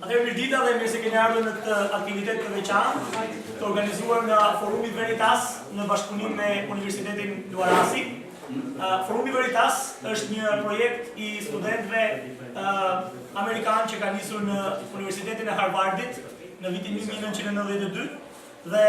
Atëherë mirëdita dhe mirë se keni ardhur në këtë aktivitet të veçantë, të organizuar nga Forumi Veritas në bashkëpunim me Universitetin Luarasi. Forumi Veritas është një projekt i studentëve amerikanë që ka nisur në Universitetin e Harvardit në vitin 1992 dhe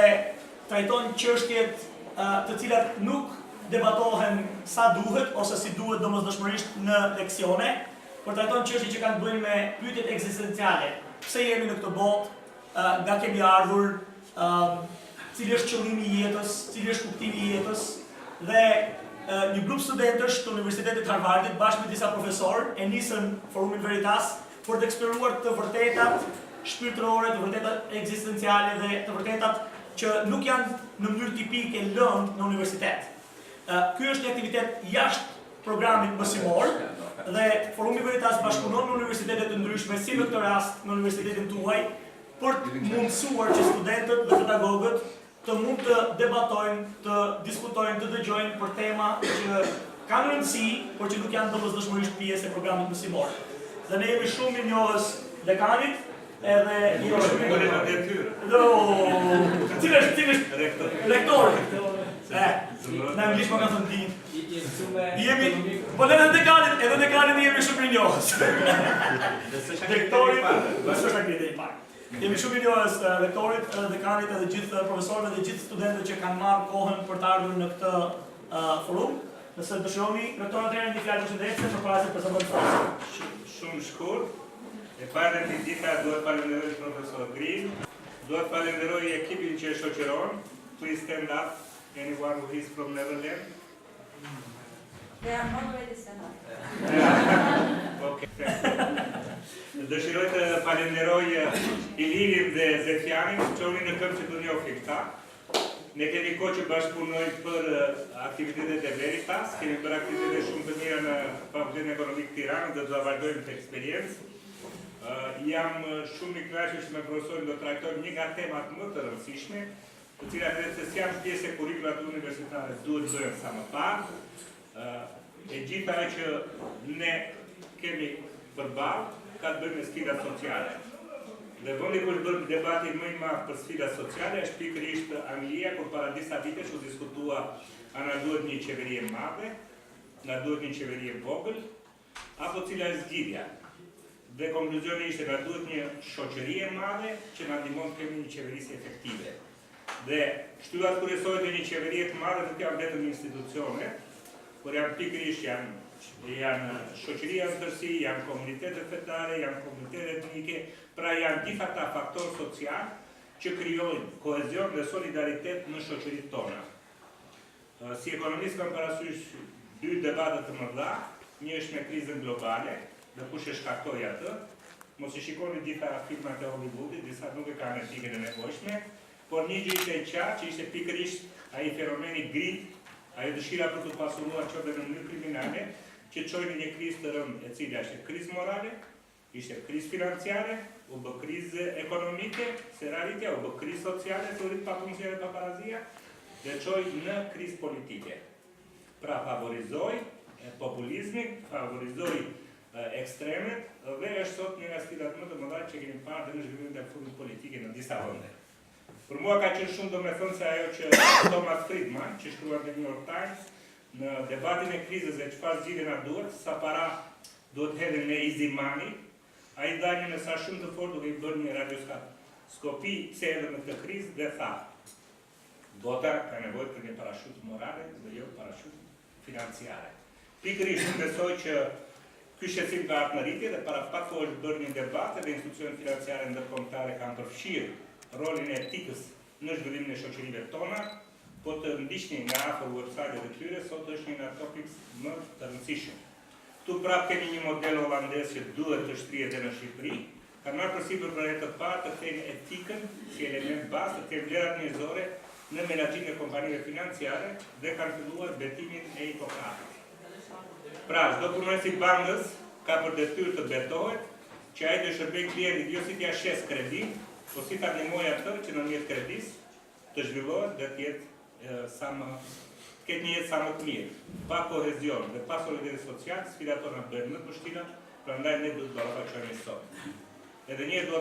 trajton çështjet të cilat nuk debatohen sa duhet ose si duhet domosdoshmërisht në leksione, por trajton çështje që kanë të bëjnë me pyetjet ekzistenciale. Pse jemi në këtë botë, nga kemi ardhur, cili është qëllimi i jetës, cili është kuptimi i jetës, dhe një grup studentësh të Universitetit Harvardit bashkë me disa profesorë e nisën Forumin Veritas për të eksploruar të vërtetat shpirtërore, të vërtetat ekzistenciale dhe të vërtetat që nuk janë në mënyrë tipike lënë në universitet. Ky është një aktivitet jashtë programit mësimor dhe Forumi Veritas bashkëpunon me universitete të ndryshme, si në këtë rast në universitetin tuaj, për të mundësuar që studentët dhe pedagogët të mund të debatojnë, të diskutojnë, të dëgjojnë për tema që kanë rëndësi, por që nuk janë domosdoshmërisht pjesë e programit mësimor. Dhe ne jemi shumë mirënjohës dekanit, edhe jemi shumë mirënjohës. Cili është rektori? Në anglisht më kanë thënë di. Po edhe dekanit jemi shumë mirënjohës. Rektorit, është aktiviteti i parë. Jemi shumë mirënjohës rektorit, dekanit edhe gjithë profesorëve dhe gjithë studentët që kanë marrë kohën për të ardhur në këtë forum. Nëse dëshironi, rektor atëherë një fjalë përshëndetje përpara se të prezantojmë flasën. Shumë shkurt. E para në dita duhet falenderoj profesor Green, duhet falenderoj ekipin që e shoqëron. Please stand up. Anyone who is from Netherlands? They are already stand up. Okay. Dëshiroj të falenderoj Ilirin dhe Zefjanin, që unë në këmë që të njohë këta. Ne kemi kohë që bashkëpunojmë për aktivitetet e Veritas, kemi për aktivitetet shumë të mira në Fakultetin Ekonomik Tiranë dhe do të vazhdojmë të eksperiencë. Jam shumë i kënaqur që me profesorin do të trajtojmë një nga temat më të rëndësishme, të cilat edhe se si janë pjesë e kurrikulat universitare duhet bëhen sa më parë. E gjitha ajo që ne kemi përballë ka të bëjë me sfidat sociale. Dhe vendi ku bën debatin më i madh për sfidat sociale është pikërisht Anglia, kur para disa vitesh u diskutua a na duhet një qeveri e madhe, na duhet një qeveri e vogël, apo cila është zgjidhja. Dhe konkluzioni ishte na duhet një shoqëri e madhe që na ndihmon të kemi një qeverisje efektive. Dhe shtylllat kryesore të një qeverie të madhe nuk janë vetëm institucione, por janë pikërisht janë shoqëria në tërësi, janë komunitetet fetare, janë komunitetet etnike, pra janë gjithë ata faktorë social që krijojnë kohezion dhe solidaritet në shoqëritë tona. Si ekonomist kam parasysh dy debate të mëdha, një është me krizën globale, dhe kush e shkaktoi atë. Mos i shikoni gjitha filmat e Hollywoodit, disa nuk e kanë etikën e nevojshme, por një gjë ishte e qartë që ishte pikërisht ai fenomeni grit, ajo dëshira për të pasuruar qoftë në mënyrë kriminale, që çoi në një krizë të rëndë, e cila ishte krizë morale, ishte krizë financiare, u bë krizë ekonomike, se rritja, u bë krizë sociale, se u rrit papunësia dhe paparazia, dhe çoi në krizë politike. Pra favorizoi populizmin, favorizoi ekstremet, dhe është sot një nga sfidat më të mëdha që kemi parë dhe në zhvillimin e fundit politike në disa vende. Për mua ka qenë shumë domethënëse ajo që Thomas Friedman, që shkruan në New York Times, në debatin e krizës dhe çfarë zgjidhje na duhet, sa para duhet hedhën në easy money, ai dha një mesazh shumë të fortë duke i bërë një radioskopi pse edhe në këtë krizë dhe tha: bota ka nevojë për një parashutë morale dhe jo parashutë financiare. Pikërisht unë besoj që ky shqetësim ka ardhur në rritje dhe para pak kohë është bërë një debat dhe institucionet financiare ndërkombëtare kanë përfshirë rolin e etikës në zhvillimin e shoqërive tona, po të ndiqni nga afër website-et e tyre, sot është një nga topics më të rëndësishëm. Ktu prapë kemi një model holandez që duhet të shtrihet edhe në Shqipëri, kanë marrë përsipër për herë të parë të thënë etikën si element bazë të vlerat njerëzore në menaxhimin e kompanive financiare dhe kanë filluar betimin e Hipokratit. Pra, çdo punonjës i bankës ka për detyrë të betohet që ai të shërbejë klientit jo si t'ia shes kredin, po si ta ndihmojë atë që në mjet kredis të zhvillohet dhe të ketë një jetë sa më të mirë. Pa kohezion dhe pa solidaritet social, sfidat tona bëhen më të vështira, prandaj ne duhet të ballafaqohemi sot. Edhe një do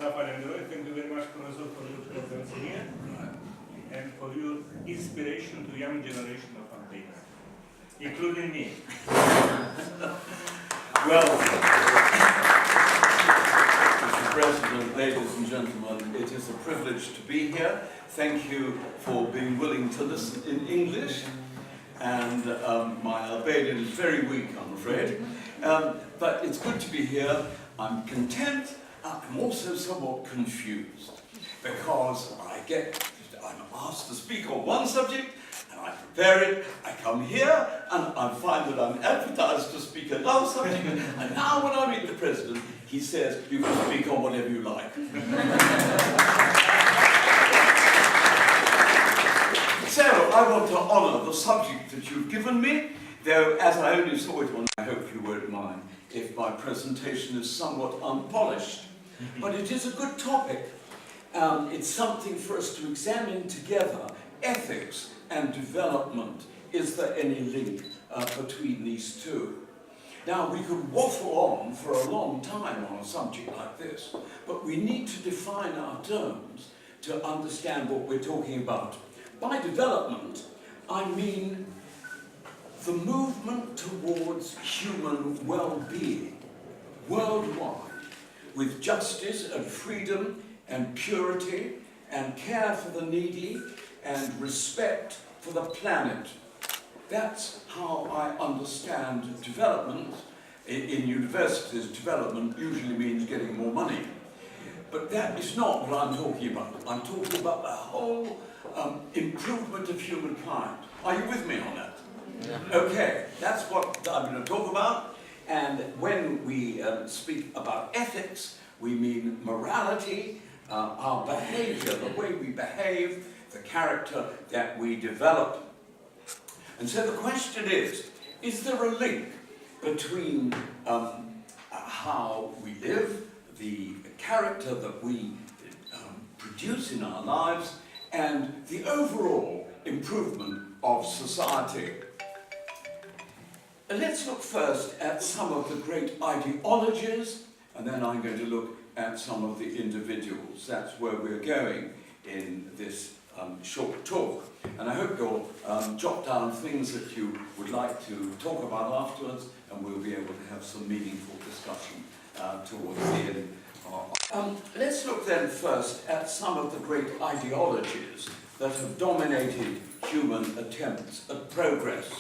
ta falenderoj, thank you very much, Professor, for your presence here and for your inspiration to young generation of campaigners, including me. Well, Mr. President, ladies and gentlemen, it is a privilege to be here. Thank you for being willing to listen in English. And my Albanian is very weak, I'm afraid. But it's good to be here. I'm content. I'm also somewhat confused because I'm asked to speak on one subject and I prepare it, I come here and I find that I'm advertised to speak another subject, and now when I meet the President, he says, you can speak on whatever you like. So, I want to honour the subject that you've given me, though as I only saw it on, I hope you won't mind if my presentation is somewhat unpolished. But it is a good topic. It's something for us to examine together, ethics and development. Is there any link between these two? Now, we could waffle on for a long time on a subject like this, but we need to define our terms to understand what we're talking about. By development, I mean the movement towards human well-being worldwide, with justice and freedom and purity and care for the needy and respect for the planet. That's how I understand development. In universities, development usually means getting more money. But that is not what I'm talking about. I'm talking about the whole improvement of humankind. Are you with me on that? Yeah. Okay, that's what I'm going to talk about. And when we speak about ethics, we mean morality, our behavior, the way we behave, the character that we develop. And so the question is there a link between how we live, the character that we produce in our lives, and the overall improvement of society? Let's look first at some of the great ideologies, and then I'm going to look at some of the individuals. That's where we're going in this short talk. And I hope you'll jot down things that you would like to talk about afterwards, and we'll be able to have some meaningful discussion towards the end. Let's look then first at some of the great ideologies that have dominated human attempts at progress.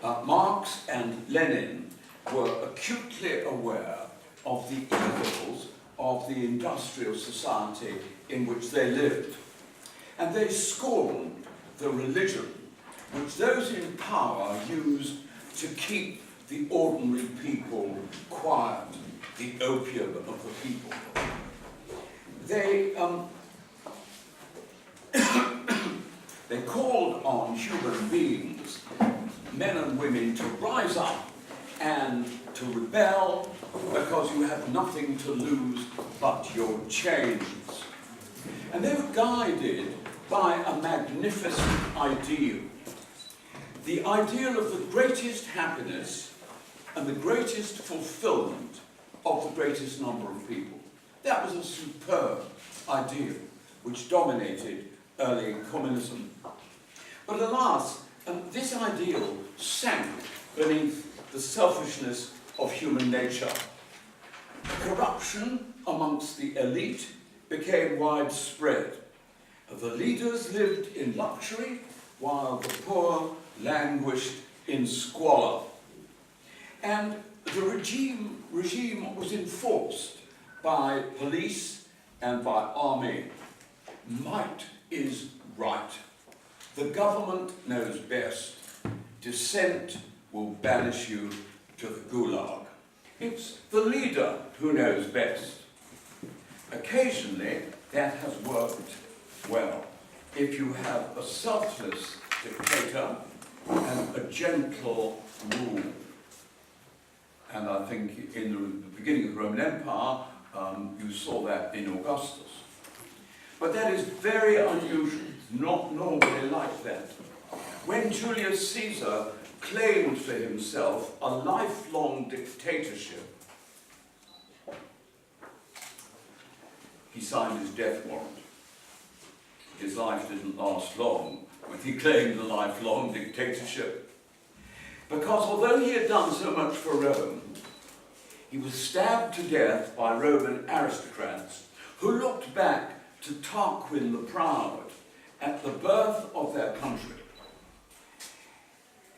Marx and Lenin were acutely aware of the evils of the industrial society in which they lived. And they scorned the religion which those in power used to keep the ordinary people quiet, the opium of the people. They called on human beings, men and women, to rise up and to rebel because you have nothing to lose but your chains. And they were guided by a magnificent ideal. The ideal of the greatest happiness and the greatest fulfillment of the greatest number of people. That was a superb ideal which dominated early communism. But alas, this ideal sank beneath the selfishness of human nature. Corruption amongst the elite became widespread. The leaders lived in luxury while the poor languished in squalor. And the regime was enforced by police and by army. Might is right. The government knows best. Dissent will banish you to the gulag. It's the leader who knows best. Occasionally, that has worked well. If you have a selfless dictator and a gentle rule. And I think in the beginning of the Roman Empire, you saw that in Augustus. But that is very unusual. Not normally like that. When Julius Caesar claimed for himself a lifelong dictatorship, he signed his death warrant. His life didn't last long when he claimed a lifelong dictatorship. Because although he had done so much for Rome, he was stabbed to death by Roman aristocrats who looked back to Tarquin the Proud at the birth of their country.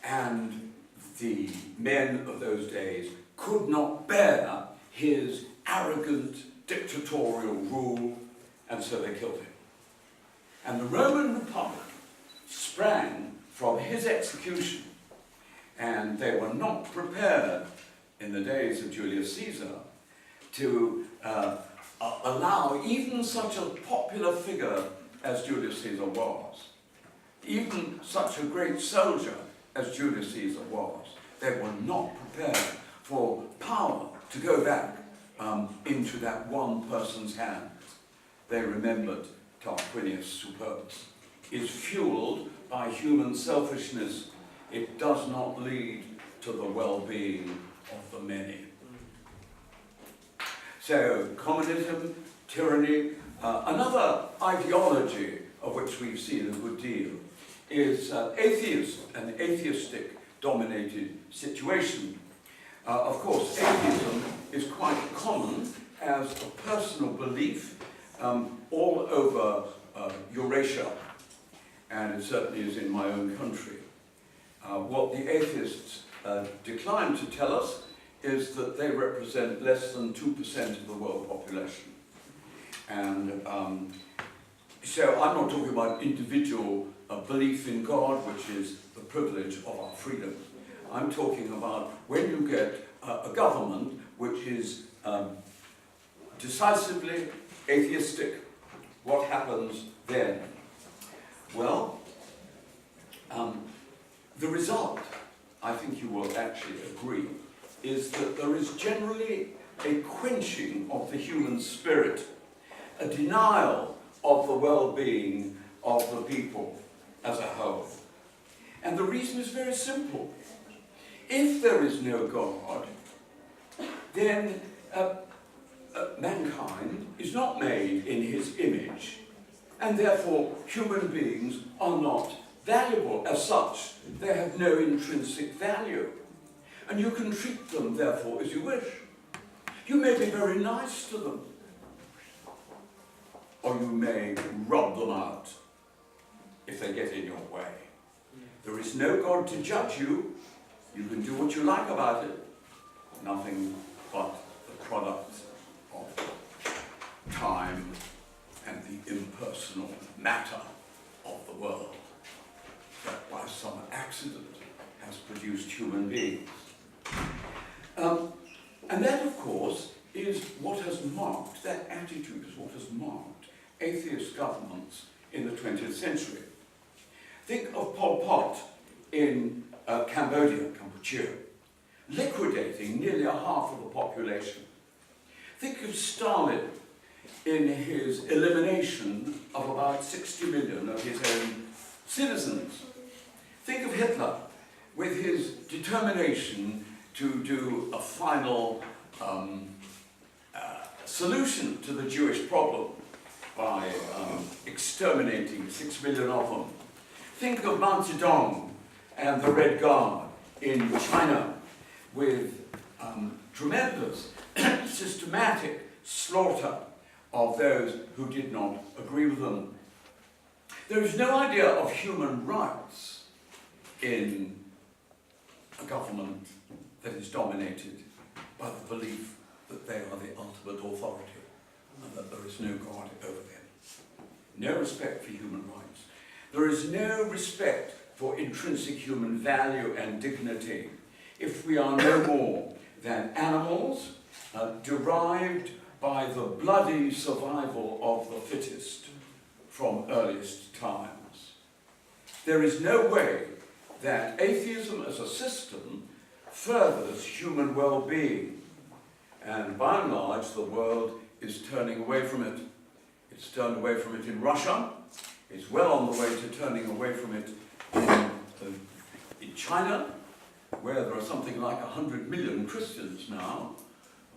And the men of those days could not bear his arrogant dictatorial rule, and so they killed him. And the Roman Republic sprang from his execution, and they were not prepared in the days of Julius Caesar to allow even such a popular figure as Julius Caesar was, even such a great soldier as Julius Caesar was. They were not prepared for power to go back into that one person's hands. They remembered Tarquinius Superbus is fueled by human selfishness. It does not lead to the well-being of the many. So, communism, tyranny, another ideology of which we've seen a good deal is atheism, an atheistic dominated situation. Of course, atheism is quite common as a personal belief all over Eurasia, and it certainly is in my own country. What the atheists decline to tell us is that they represent less than 2% of the world population. And so I'm not talking about individual belief in God, which is the privilege of our freedom. I'm talking about when you get a government which is decisively atheistic, what happens then? Well, the result, I think you will actually agree, is that there is generally a quenching of the human spirit, a denial of the well-being of the people as a whole. And the reason is very simple. If there is no God, then mankind is not made in his image, and therefore human beings are not valuable as such. They have no intrinsic value. And you can treat them, therefore, as you wish. You may be very nice to them, or you may rub them out if they get in your way. There is no God to judge you. You can do what you like about it. Nothing but the product of time and the impersonal matter of the world that by some accident has produced human beings. And that, of course, is what has marked, that attitude is what has marked atheist governments in the 20th century. Think of Pol Pot in Cambodia, liquidating nearly a half of the population. Think of Stalin in his elimination of about 60 million of his own citizens. Think of Hitler with his determination to do a final solution to the Jewish problem by exterminating 6 million of them. Think of Mao Zedong and the Red Guard in China with tremendous systematic slaughter of those who did not agree with them. There is no idea of human rights in a government that is dominated by the belief that they are the ultimate authority and that there is no God over them. No respect for human rights. There is no respect for intrinsic human value and dignity if we are no more than animals derived by the bloody survival of the fittest from earliest times. There is no way that atheism as a system furthers human well-being, and by and large the world is turning away from it. It's turned away from it in Russia. It's well on the way to turning away from it in China, where there are something like 100 million Christians now,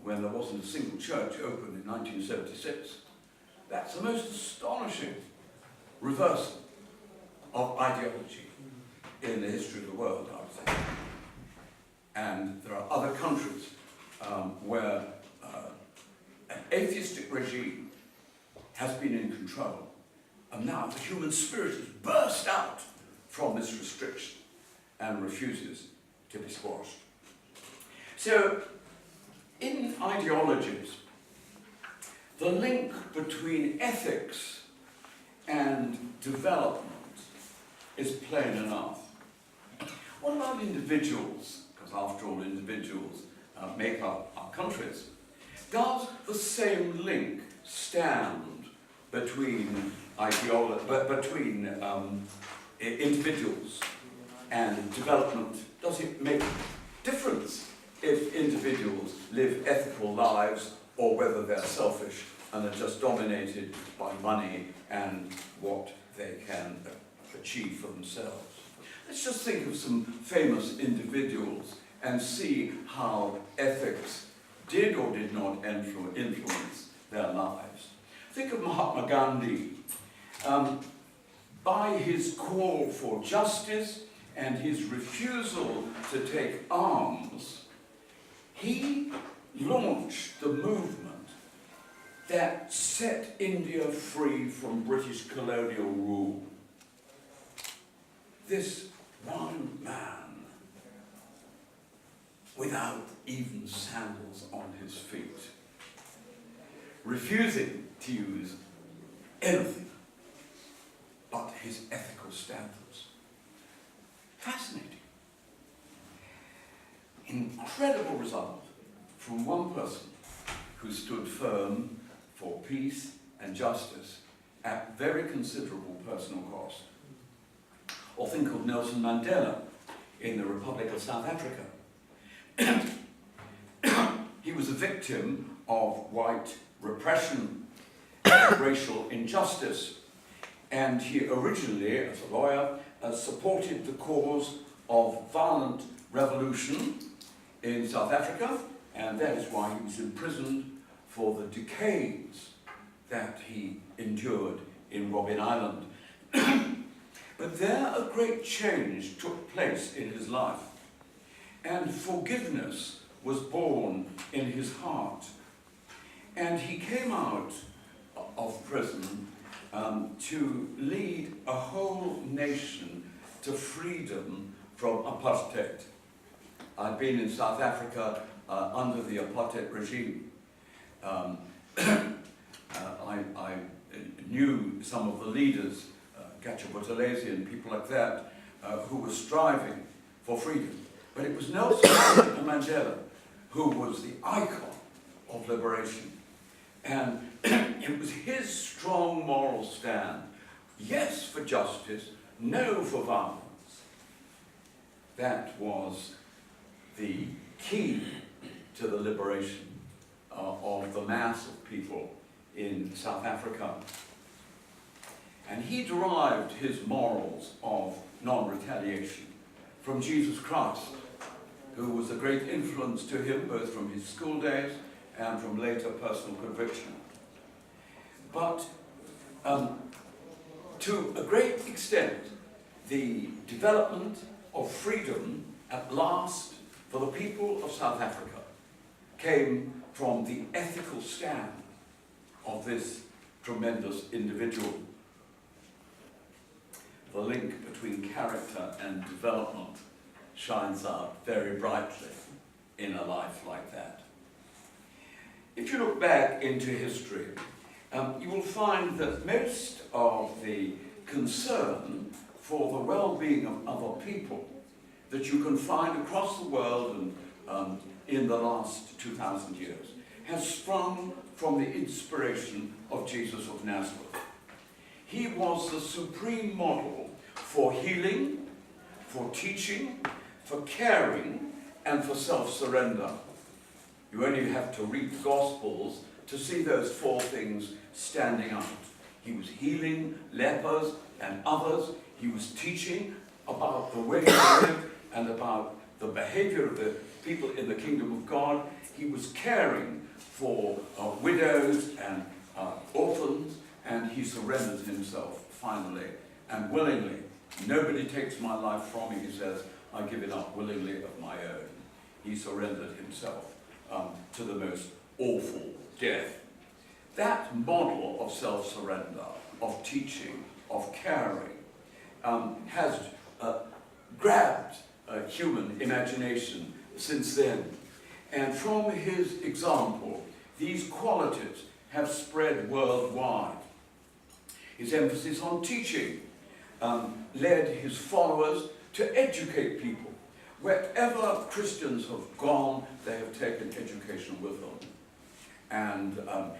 when there wasn't a single church open in 1976. That's the most astonishing reversal of ideology in the history of the world, I would say. And there are other countries where an atheistic regime has been in control, and now the human spirit has burst out from this restriction and refuses to be squashed. So, in ideologies, the link between ethics and development is plain enough. What about individuals? Because after all, individuals make up our countries. Does the same link stand between individuals and development? Does it make a difference if individuals live ethical lives or whether they're selfish and are just dominated by money and what they can achieve for themselves? Let's just think of some famous individuals and see how ethics did or did not influence their lives. Think of Mahatma Gandhi. By his call for justice and his refusal to take arms, he launched the movement that set India free from British colonial rule. This one man, without even sandals on his feet, refusing to use anything but his ethical standards. Fascinating. Incredible result from one person who stood firm for peace and justice at very considerable personal cost. Or think of Nelson Mandela in the Republic of South Africa. He was a victim of white repression, racial injustice, and he originally, as a lawyer, supported the cause of violent revolution in South Africa, and that is why he was imprisoned for the decades that he endured in Robben Island. But there a great change took place in his life, and forgiveness was born in his heart. And he came out of prison to lead a whole nation to freedom from apartheid. I've been in South Africa under the apartheid regime. I knew some of the leaders, Gacha Buthelezi and people like that, who were striving for freedom. But it was Nelson Mandela who was the icon of liberation. And it was his strong moral stand, yes for justice, no for violence, that was the key to the liberation of the mass of people in South Africa. And he derived his morals of non-retaliation from Jesus Christ, who was a great influence to him, both from his school days and from later personal conviction. But to a great extent, the development of freedom at last for the people of South Africa came from the ethical stand of this tremendous individual. The link between character and development shines out very brightly in a life like that. If you look back into history, you will find that most of the concern for the well-being of other people that you can find across the world and in the last 2,000 years has sprung from the inspiration of Jesus of Nazareth. He was the supreme model for healing, for teaching, for caring, and for self-surrender. You only have to read the Gospels to see those four things standing out. He was healing lepers and others. He was teaching about the way to live and about the behavior of the people in the kingdom of God. He was caring for widows and orphans, he surrendered himself finally and willingly. Nobody takes my life from me, he says. I give it up willingly of my own. He surrendered himself to the most awful death. That model of self-surrender, of teaching, of caring, has grabbed human imagination since then. And from his example, these qualities have spread worldwide. His emphasis on teaching led his followers to educate people. Wherever Christians have gone, they have taken education with them. And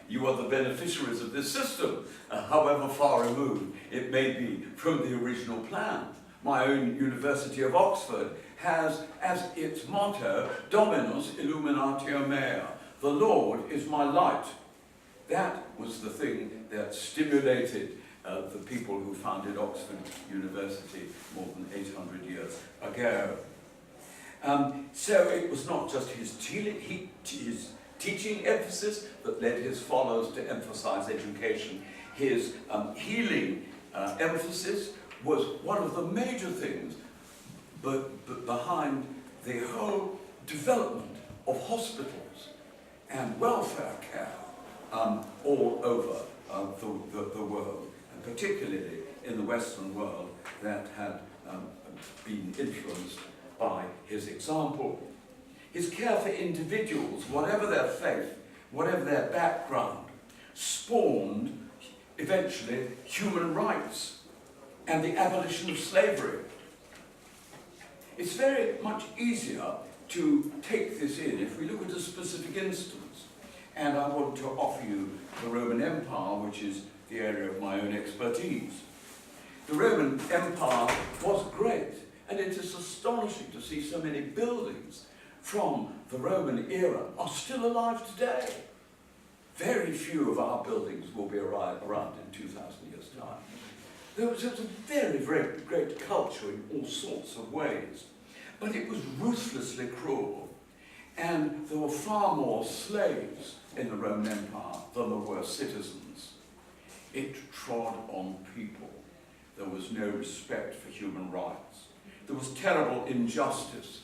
you are the beneficiaries of this system, however far removed it may be from the original plan. My own University of Oxford has as its motto, Dominus illuminatio mea, the Lord is my light. That was the thing that stimulated the people who founded Oxford University more than 800 years ago. So it was not just his teaching emphasis that led his followers to emphasize education. His healing emphasis was one of the major things behind the whole development of hospitals and welfare care all over the world, and particularly in the Western world that had been influenced by his example. His care for individuals, whatever their faith, whatever their background, spawned eventually human rights and the abolition of slavery. It's very much easier to take this in if we look at a specific instance. And I want to offer you the Roman Empire, which is the area of my own expertise. The Roman Empire was great, and it is astonishing to see so many buildings from the Roman era are still alive today. Very few of our buildings will be around in 2,000 years' time. There was a very, very great culture in all sorts of ways, but it was ruthlessly cruel, and there were far more slaves in the Roman Empire than there were citizens. It trod on people. There was no respect for human rights. There was terrible injustice.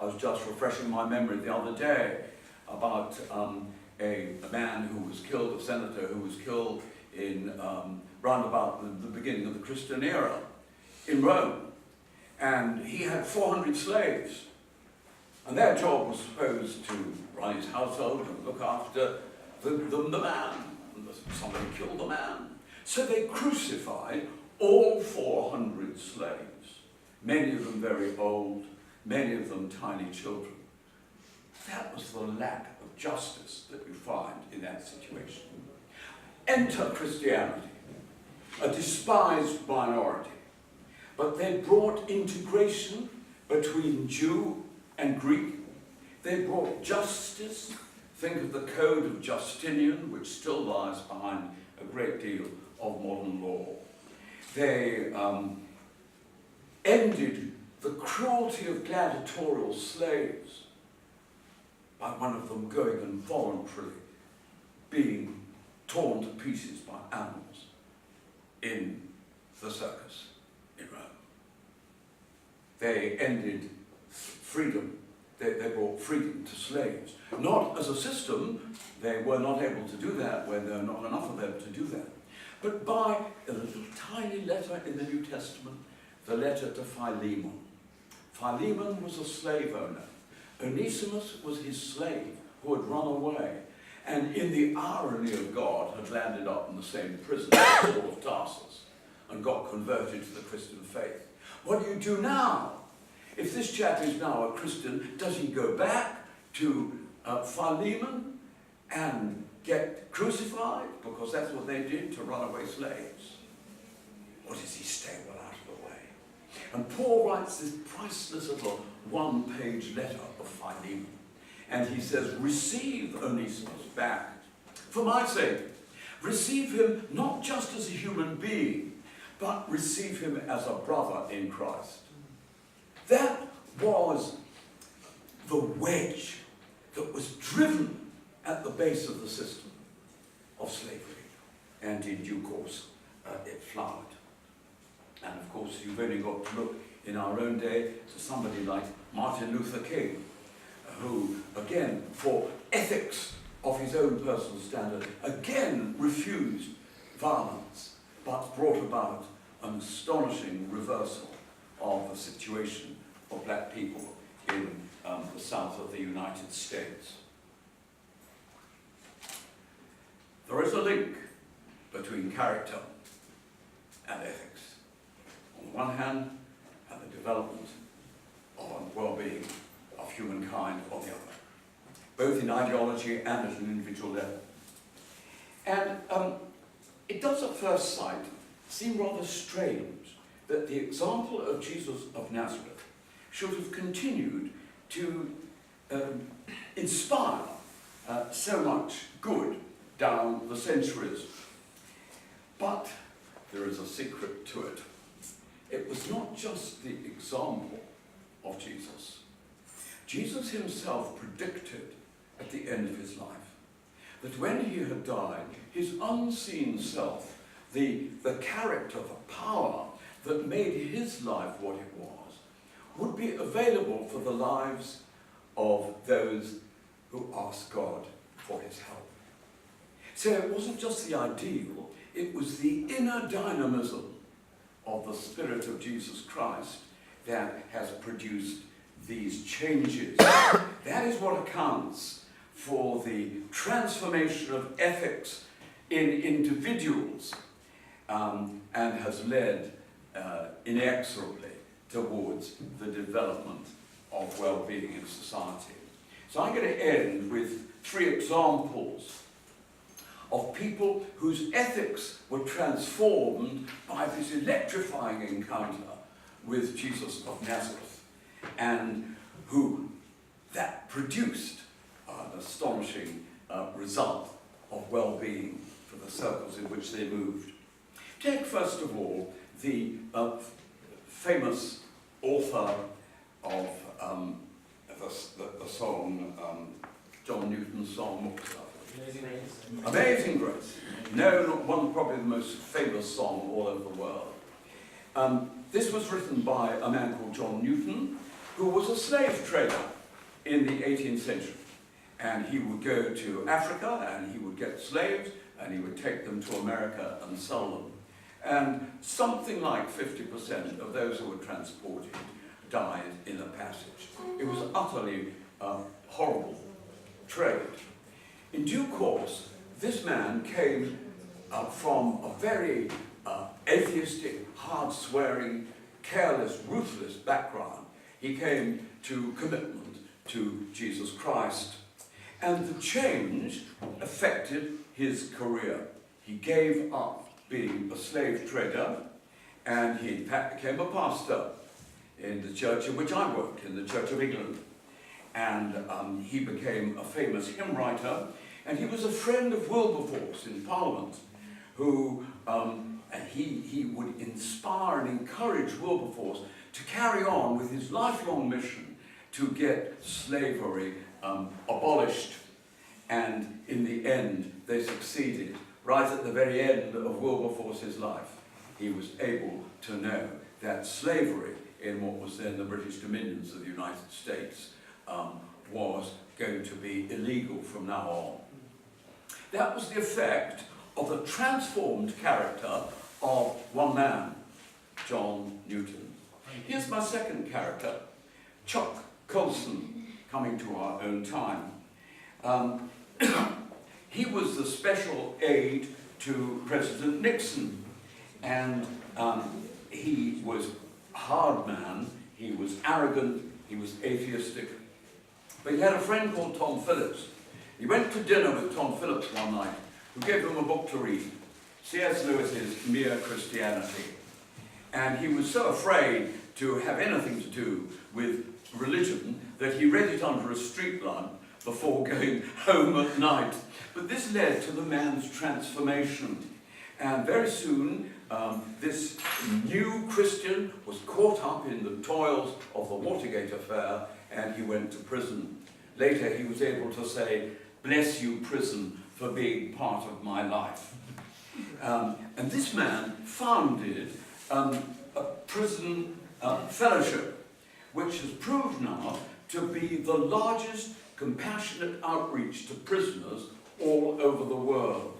I was just refreshing my memory the other day about a man who was killed, a senator who was killed in round about the beginning of the Christian era in Rome. And he had 400 slaves. And their job was supposed to run his household and look after the man. And somebody killed the man. So they crucified all 400 slaves. Many of them very old, many of them tiny children. That was the lack of justice that we find in that situation. Enter Christianity, a despised minority, but they brought integration between Jew and Greek. They brought justice. Think of the Code of Justinian, which still lies behind a great deal of modern law. They ended the cruelty of gladiatorial slaves by one of them going and voluntarily being torn to pieces by animals in the circus in Rome. They ended freedom. They brought freedom to slaves. Not as a system, they were not able to do that when there were not enough of them to do that. But by a little tiny letter in the New Testament, the letter to Philemon. Philemon was a slave owner. Onesimus was his slave who had run away, and in the irony of God had landed up in the same prison as Saul of Tarsus and got converted to the Christian faith. What do you do now? If this chap is now a Christian, does he go back to Philemon and get crucified? Because that's what they did to runaway slaves. Or does he stay well out of the way? And Paul writes this priceless little one-page letter of Philemon. And he says, receive Onesimus back for my sake. Receive him not just as a human being, but receive him as a brother in Christ. That was the wedge that was driven at the base of the system of slavery and in due course it flowered. And of course you've only got to look in our own day to somebody like Martin Luther King, who again, for ethics of his own personal standard, again refused violence, but brought about an astonishing reversal of the situation of black people in the south of the United States. There is a link between character and ethics, on the one hand, and the development of well-being of humankind on the other, both in ideology and at an individual level. And it does at first sight seem rather strange that the example of Jesus of Nazareth should have continued to inspire so much good down the centuries. But there is a secret to it. It was not just the example of Jesus. Jesus himself predicted at the end of his life that when he had died, his unseen self, the character, the power that made his life what it was, would be available for the lives of those who asked God for his help. So it wasn't just the ideal, it was the inner dynamism of the Spirit of Jesus Christ that has produced these changes. That is what accounts for the transformation of ethics in individuals and has led inexorably towards the development of well-being in society. So I'm going to end with 3 examples of people whose ethics were transformed by this electrifying encounter with Jesus of Nazareth, and who that produced an astonishing result of well-being for the circles in which they moved. Take first of all the famous author of the song, John Newton's song, what was that? Amazing Grace. No, not one, probably the most famous song all over the world. This was written by a man called John Newton, who was a slave trader in the 18th century. And he would go to Africa and he would get slaves and he would take them to America and sell them. And something like 50% of those who were transported died in the passage. It was utterly horrible trade. In due course, this man came from a very atheistic, hard-swearing, careless, ruthless background. He came to commitment to Jesus Christ. And the change affected his career. He gave up being a slave trader, and he in fact became a pastor in the church in which I work, in the Church of England. And he became a famous hymn writer, and he was a friend of Wilberforce in Parliament, who he would inspire and encourage Wilberforce to carry on with his lifelong mission to get slavery abolished. And in the end, they succeeded. Right at the very end of Wilberforce's life, he was able to know that slavery in what was then the British dominions of the United States was going to be illegal from now on. That was the effect of the transformed character of one man, John Newton. Here's my second character, Chuck Colson, coming to our own time. He was the special aide to President Nixon, and he was a hard man, he was arrogant, he was atheistic, but he had a friend called Tom Phillips. He went to dinner with Tom Phillips one night, who gave him a book to read, C.S. Lewis's Mere Christianity. And he was so afraid to have anything to do with religion that he read it under a street lamp before going home at night. But this led to the man's transformation. And very soon, this new Christian was caught up in the toils of the Watergate affair, and he went to prison. Later, he was able to say, "Bless you, prison, for being part of my life." And this man founded a prison fellowship, which has proved now to be the largest compassionate outreach to prisoners all over the world.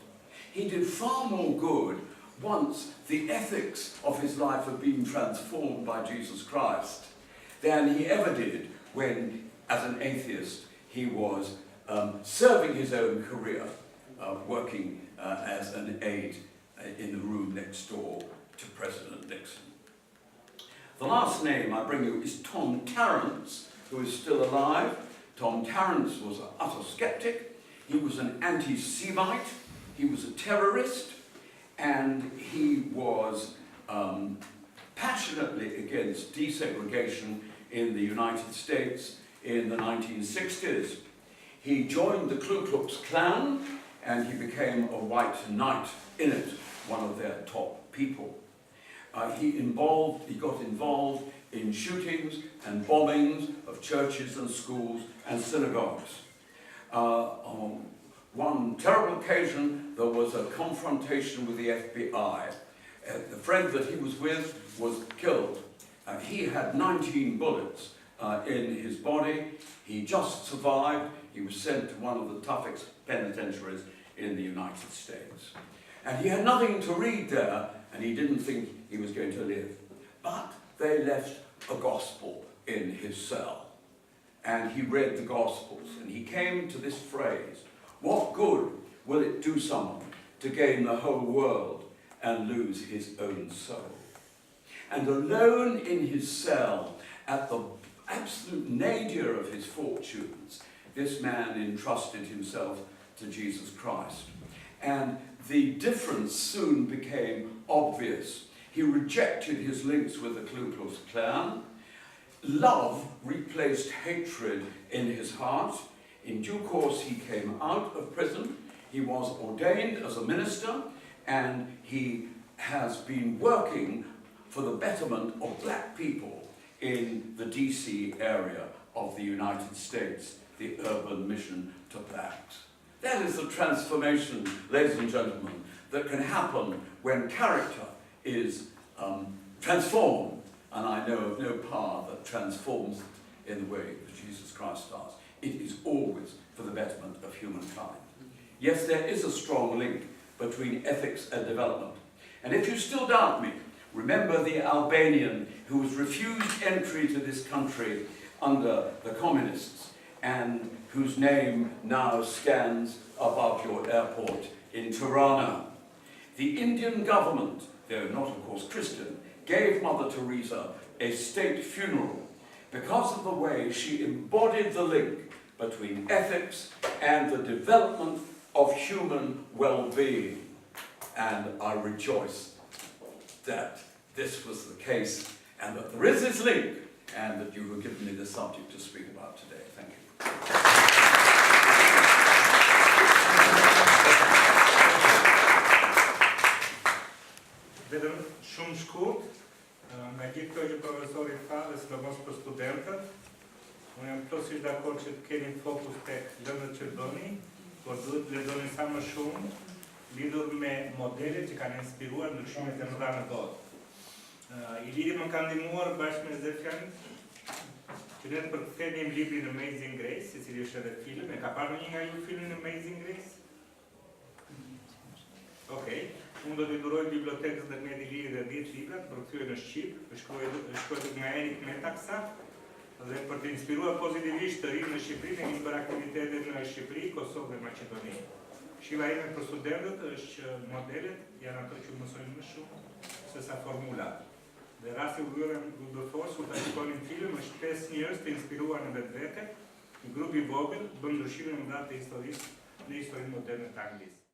He did far more good once the ethics of his life had been transformed by Jesus Christ than he ever did when, as an atheist, he was serving his own career, working as an aide in the room next door to President Nixon. The last name I bring you is Tom Tarrants, who is still alive. Tom Tarrants was an utter skeptic. He was an anti-Semite. He was a terrorist. And he was passionately against desegregation in the United States in the 1960s. He joined the Ku Klux Klan and he became a white knight in it, one of their top people. He got involved in shootings and bombings of churches and schools and synagogues. On one terrible occasion, there was a confrontation with the FBI. The friend that he was with was killed. He had 19 bullets in his body. He just survived. He was sent to one of the toughest penitentiaries in the United States. And he had nothing to read there, and he didn't think he was going to live. But they left a gospel in his cell. And he read the Gospels, and he came to this phrase, "What good will it do someone to gain the whole world and lose his own soul?" And alone in his cell, at the absolute nadir of his fortunes, this man entrusted himself to Jesus Christ. And the difference soon became obvious. He rejected his links with the Ku Klux Klan. Love replaced hatred in his heart. In due course, he came out of prison. He was ordained as a minister, and he has been working for the betterment of black people in the DC area of the United States, the Urban Mission to Blacks. That is the transformation, ladies and gentlemen, that can happen when character is transformed. And I know of no power that transforms it in the way that Jesus Christ does. It is always for the betterment of humankind. Yes, there is a strong link between ethics and development. And if you still doubt me, remember the Albanian who was refused entry to this country under the communists and whose name now stands above your airport in Tirana. The Indian government, though not of course Christian, gave Mother Teresa a state funeral because of the way she embodied the link between ethics and the development of human well-being. And I rejoice that this was the case and that there is this link and that you have given me the subject to speak about today. Thank you. Vedem shumë shkurt, me gjithë këto që profesori tha dhe sidomos për studentët, unë jam plotësisht dakord që të keni fokus tek lëndët që bëni, por duhet të lexoni sa më shumë lidhur me modelet që kanë inspiruar ndryshimet e mëdha në botë. Iliri më ka ndihmuar bashkë me Zefjan që ne të përkthejmë librin Amazing Grace, i cili është edhe film. E ka parë një nga ju filmin Amazing Grace? Okej. Unë do t'i duroj bibliotekës dhe me Iliri dhe 10 libra të përkthyer në Shqip, shkruar nga Erik Metaksa, dhe për të inspiruar pozitivisht të rinë në Shqipëri, ne kemi bërë aktivitete në Shqipëri, Kosovë dhe Maqedoni. Shiva ime për studentët është që modelet janë ato që mësojnë më shumë se sa formulat. Dhe rasti udhëfos kur ta shikonin film është 5 njerëz të inspiruar në vetvete, një grup i vogël bën ndryshime në mëdha të historisë në historinë moderne të Anglisë.